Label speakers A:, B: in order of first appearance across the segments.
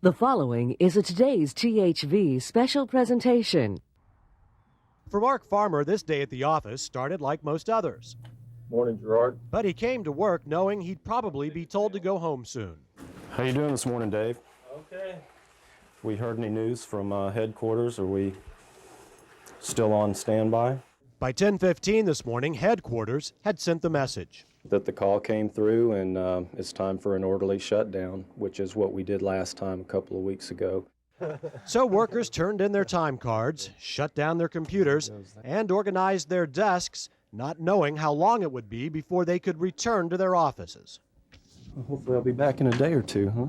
A: The following is a Today's THV special presentation.
B: For Mark Farmer, this day at the office started like most others.
C: Morning, Gerard.
B: But he came to work knowing he'd probably be told to go home soon.
D: How you doing this morning, Dave?
C: Okay.
D: We heard any news from headquarters? Are we still on standby?
B: By 10:15 this morning, headquarters had sent the message.
D: That the call came through and it's time for an orderly shutdown, which is what we did last time a couple of weeks ago.
B: So workers turned in their time cards, shut down their computers, and organized their desks, not knowing how long it would be before they could return to their offices.
D: Well, hopefully I'll be back in a day or two, huh?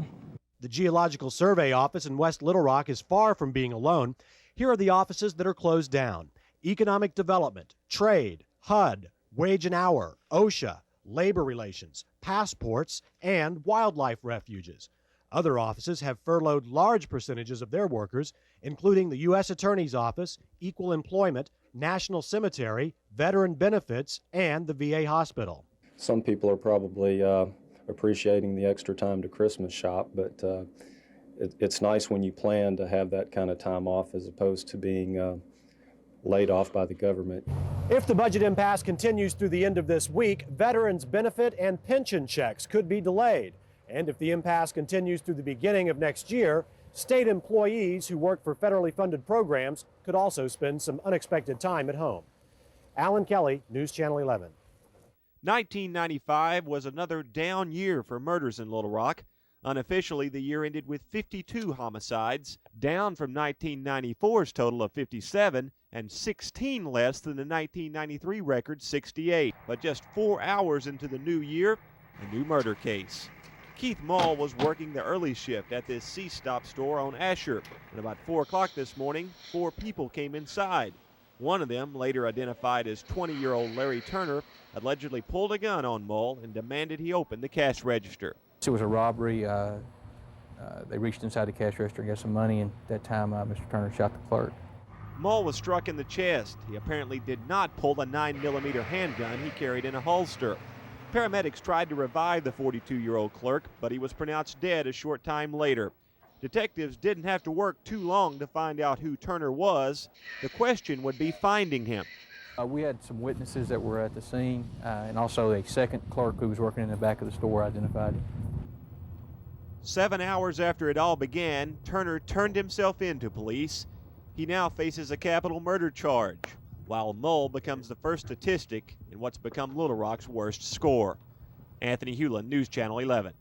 B: The Geological Survey office in West Little Rock is far from being alone. Here are the offices that are closed down: Economic Development, Trade, HUD, Wage and Hour, OSHA, Labor Relations, Passports, and Wildlife Refuges. Other offices have furloughed large percentages of their workers, including the U.S. Attorney's Office, Equal Employment, National Cemetery, Veteran Benefits, and the VA Hospital.
D: Some people are probably appreciating the extra time to Christmas shop, but it's nice when you plan to have that kind of time off as opposed to being laid off by the government.
B: If the budget impasse continues through the end of this week, veterans' benefit and pension checks could be delayed. And if the impasse continues through the beginning of next year, state employees who work for federally funded programs could also spend some unexpected time at home. Alan Kelly, News Channel 11.
E: 1995 was another down year for murders in Little Rock. Unofficially, the year ended with 52 homicides, down from 1994's total of 57 and 16 less than the 1993 record, 68. But just 4 hours into the new year, a new murder case. Keith Mull was working the early shift at this C-Stop store on Asher. At about 4 o'clock this morning, 4 people came inside. One of them, later identified as 20-year-old Larry Turner, allegedly pulled a gun on Mull and demanded he open the cash register.
F: It was a robbery. They reached inside the cash register and got some money, and at that time Mr. Turner shot the clerk.
E: Mull was struck in the chest. He apparently did not pull a 9mm handgun he carried in a holster. Paramedics tried to revive the 42-year-old clerk, but he was pronounced dead a short time later. Detectives didn't have to work too long to find out who Turner was. The question would be finding him.
F: We had some witnesses that were at the scene, and also a second clerk who was working in the back of the store identified him.
E: 7 hours after it all began, Turner turned himself in to police. He now faces a capital murder charge, while Mull becomes the first statistic in what's become Little Rock's worst score. Anthony Hewlin, News Channel 11.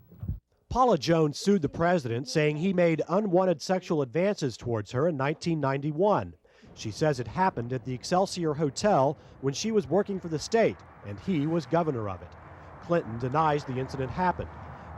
B: Paula Jones sued the president, saying he made unwanted sexual advances towards her in 1991. She says it happened at the Excelsior Hotel when she was working for the state, and he was governor of it. Clinton denies the incident happened.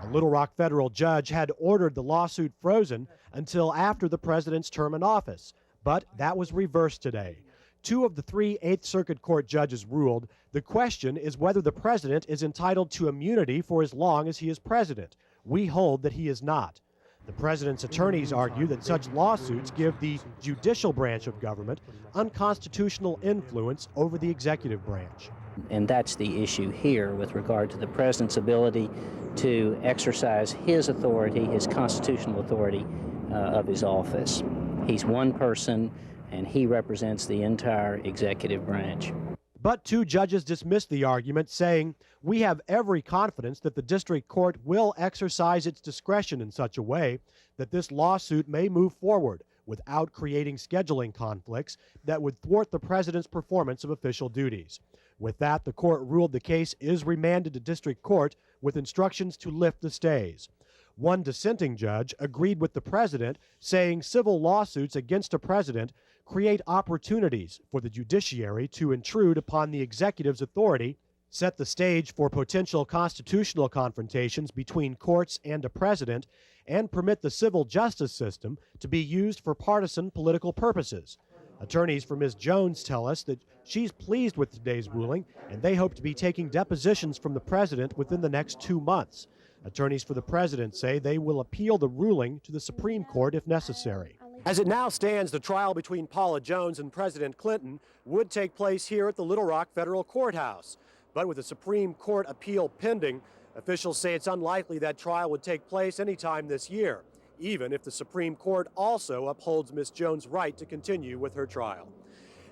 B: A Little Rock federal judge had ordered the lawsuit frozen until after the president's term in office, but that was reversed today. 2 of the 3 Eighth Circuit Court judges ruled the question is whether the president is entitled to immunity for as long as he is president. We hold that he is not. The president's attorneys argue that such lawsuits give the judicial branch of government unconstitutional influence over the executive branch.
G: And that's the issue here with regard to the president's ability to exercise his authority, his constitutional authority of his office. He's one person, and he represents the entire executive branch.
B: But 2 judges dismissed the argument, saying, "We have every confidence that the district court will exercise its discretion in such a way that this lawsuit may move forward without creating scheduling conflicts that would thwart the president's performance of official duties." With that, the court ruled the case is remanded to district court with instructions to lift the stays. One dissenting judge agreed with the president, saying civil lawsuits against a president create opportunities for the judiciary to intrude upon the executive's authority, set the stage for potential constitutional confrontations between courts and a president, and permit the civil justice system to be used for partisan political purposes. Attorneys for Ms. Jones tell us that she's pleased with today's ruling, and they hope to be taking depositions from the president within the next 2 months. Attorneys for the president say they will appeal the ruling to the Supreme Court if necessary. As it now stands, the trial between Paula Jones and President Clinton would take place here at the Little Rock Federal Courthouse. But with a Supreme Court appeal pending, officials say it's unlikely that trial would take place anytime this year. even if the Supreme Court also upholds Ms. Jones' right to continue with her trial.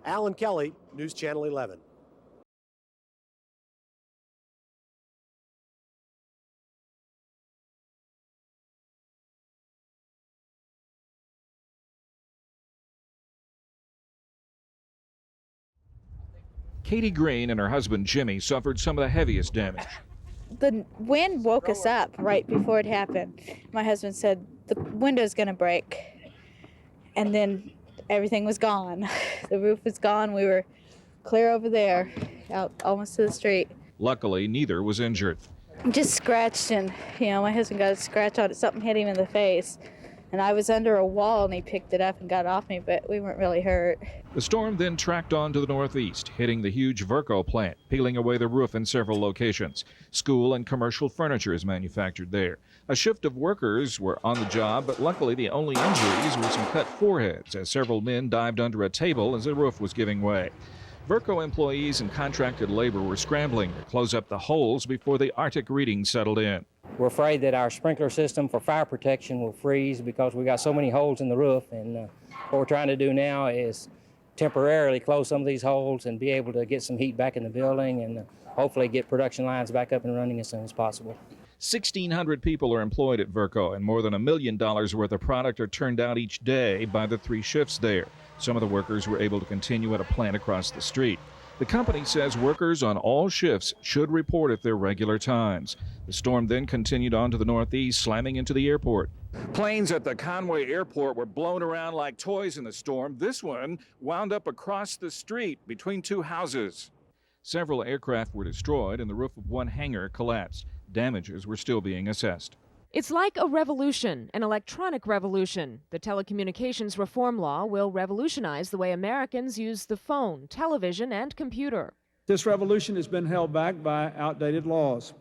B: Alan Kelly, News Channel 11.
H: Katie Green and her husband Jimmy suffered some of the heaviest damage.
I: The wind woke us up right before it happened. My husband said, the window's gonna break. And then everything was gone. The roof was gone. We were clear over there, out almost to the street.
H: Luckily, neither was injured.
I: Just scratched, and my husband got a scratch on it. Something hit him in the face. And I was under a wall, and he picked it up and got it off me, but we weren't really hurt.
H: The storm then tracked on to the northeast, hitting the huge Verco plant, peeling away the roof in several locations. School and commercial furniture is manufactured there. A shift of workers were on the job, but luckily the only injuries were some cut foreheads as several men dived under a table as the roof was giving way. Verco employees and contracted labor were scrambling to close up the holes before the Arctic readings settled in.
J: We're afraid that our sprinkler system for fire protection will freeze because we got so many holes in the roof, and what we're trying to do now is temporarily close some of these holes and be able to get some heat back in the building and hopefully get production lines back up and running as soon as possible. 1,600
H: people are employed at Verco, and more than $1 million worth of product are turned out each day by the 3 shifts there. Some of the workers were able to continue at a plant across the street. The company says workers on all shifts should report at their regular times. The storm then continued on to the northeast, slamming into the airport. Planes at the Conway airport were blown around like toys in the storm. This one wound up across the street between 2 houses. Several aircraft were destroyed and the roof of one hangar collapsed. Damages were still being assessed.
K: It's like a revolution, an electronic revolution. The telecommunications reform law will revolutionize the way Americans use the phone, television, and computer.
L: This revolution has been held back by outdated laws,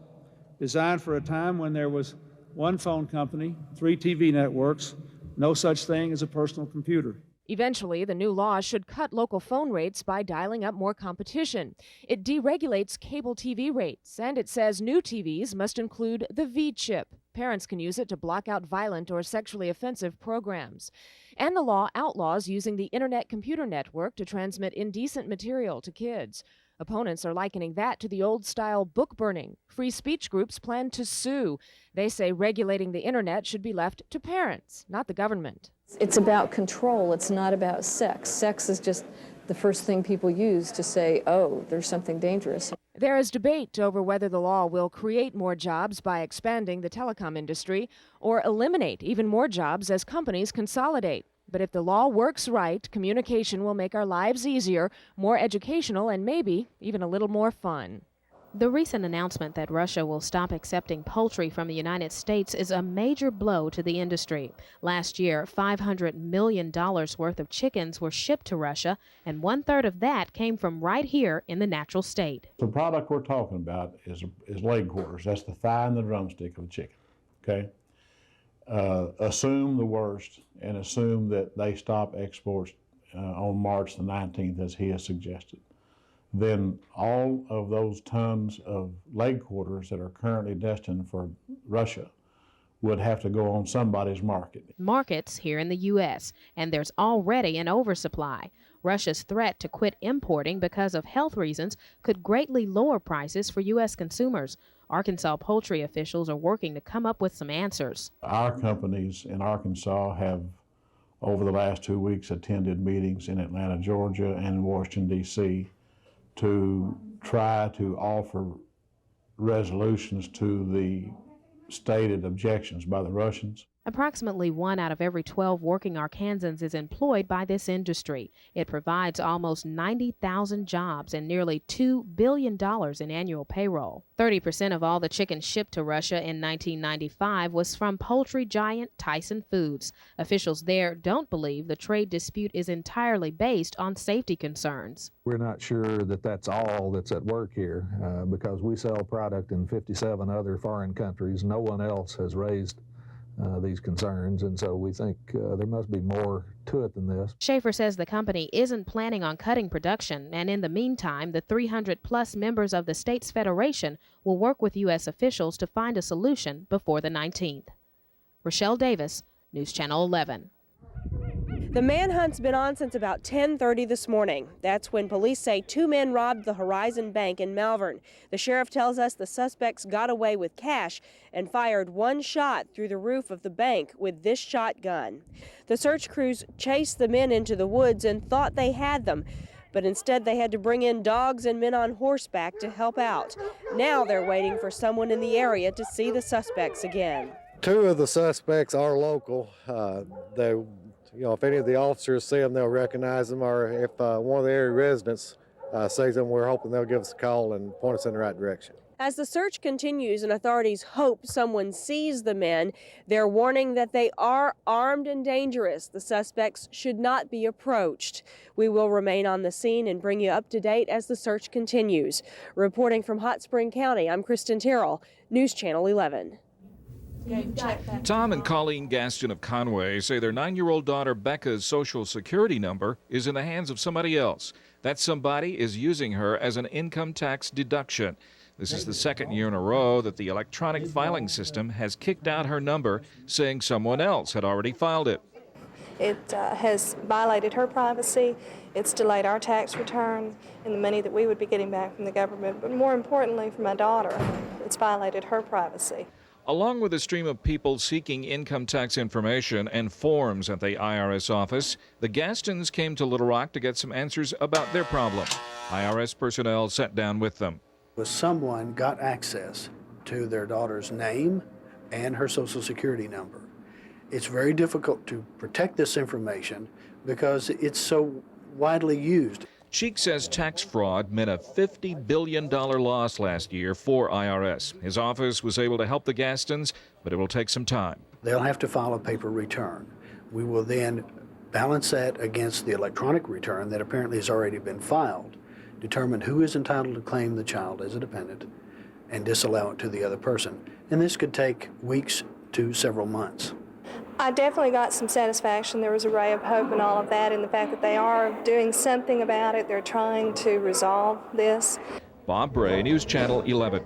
L: designed for a time when there was one phone company, 3 TV networks, no such thing as a personal computer.
K: Eventually, the new law should cut local phone rates by dialing up more competition. It deregulates cable TV rates, and it says new TVs must include the V chip. Parents can use it to block out violent or sexually offensive programs. And the law outlaws using the Internet Computer Network to transmit indecent material to kids. Opponents are likening that to the old-style book burning. Free speech groups plan to sue. They say regulating the Internet should be left to parents, not the government.
M: It's about control. It's not about sex. Sex is just the first thing people use to say, oh, there's something dangerous.
K: There is debate over whether the law will create more jobs by expanding the telecom industry or eliminate even more jobs as companies consolidate. But if the law works right, communication will make our lives easier, more educational, and maybe even a little more fun.
N: The recent announcement that Russia will stop accepting poultry from the United States is a major blow to the industry. Last year, $500 million worth of chickens were shipped to Russia, and 1/3 of that came from right here in the natural state.
O: The product we're talking about is leg quarters. That's the thigh and the drumstick of a chicken, okay? Assume the worst and assume that they stop exports on March the 19th, as he has suggested. Then all of those tons of leg quarters that are currently destined for Russia would have to go on somebody's market.
N: Markets here in the U.S., and there's already an oversupply. Russia's threat to quit importing because of health reasons could greatly lower prices for U.S. consumers. Arkansas poultry officials are working to come up with some answers.
O: Our companies in Arkansas have, over the last 2 weeks, attended meetings in Atlanta, Georgia, and in Washington, D.C., to try to offer resolutions to the stated objections by the Russians.
N: Approximately 1 out of every 12 working Arkansans is employed by this industry. It provides almost 90,000 jobs and nearly $2 billion in annual payroll. 30% of all the chicken shipped to Russia in 1995 was from poultry giant Tyson Foods. Officials there don't believe the trade dispute is entirely based on safety concerns.
P: We're not sure that that's all that's at work here because we sell product in 57 other foreign countries. No one else has raised these concerns, and so we think there must be more to it than this.
N: Schaefer says the company isn't planning on cutting production, and in the meantime, the 300-plus members of the state's federation will work with U.S. officials to find a solution before the 19th. Rochelle Davis, News Channel 11.
Q: The manhunt's been on since about 10:30 this morning. That's when police say 2 men robbed the Horizon Bank in Malvern. The sheriff tells us the suspects got away with cash and fired 1 shot through the roof of the bank with this shotgun. The search crews chased the men into the woods and thought they had them, but instead they had to bring in dogs and men on horseback to help out. Now they're waiting for someone in the area to see the suspects again.
R: 2 of the suspects are local. If any of the officers see them, they'll recognize them, or if one of the area residents sees them, we're hoping they'll give us a call and point us in the right direction.
Q: As the search continues and authorities hope someone sees the men, they're warning that they are armed and dangerous. The suspects should not be approached. We will remain on the scene and bring you up to date as the search continues. Reporting from Hot Spring County, I'm Kristen Terrell, News Channel 11.
H: Tom and Colleen Gaston of Conway say their 9-year-old daughter Becca's Social Security number is in the hands of somebody else. That somebody is using her as an income tax deduction. This is the 2nd year in a row that the electronic filing system has kicked out her number, saying someone else had already filed it.
S: It has violated her privacy. It's delayed our tax return and the money that we would be getting back from the government. But more importantly, for my daughter, it's violated her privacy.
H: Along with a stream of people seeking income tax information and forms at the IRS office, the Gastons came to Little Rock to get some answers about their problem. IRS personnel sat down with them.
T: Someone got access to their daughter's name and her Social Security number. It's very difficult to protect this information because it's so widely used.
H: Cheek says tax fraud meant a $50 billion loss last year for IRS. His office was able to help the Gastons, but it will take some time.
T: They'll have to file a paper return. We will then balance that against the electronic return that apparently has already been filed, determine who is entitled to claim the child as a dependent, and disallow it to the other person. And this could take weeks to several months.
S: I definitely got some satisfaction. There was a ray of hope and all of that, and the fact that they are doing something about it. They're trying to resolve this.
H: Bob Bray, News Channel 11.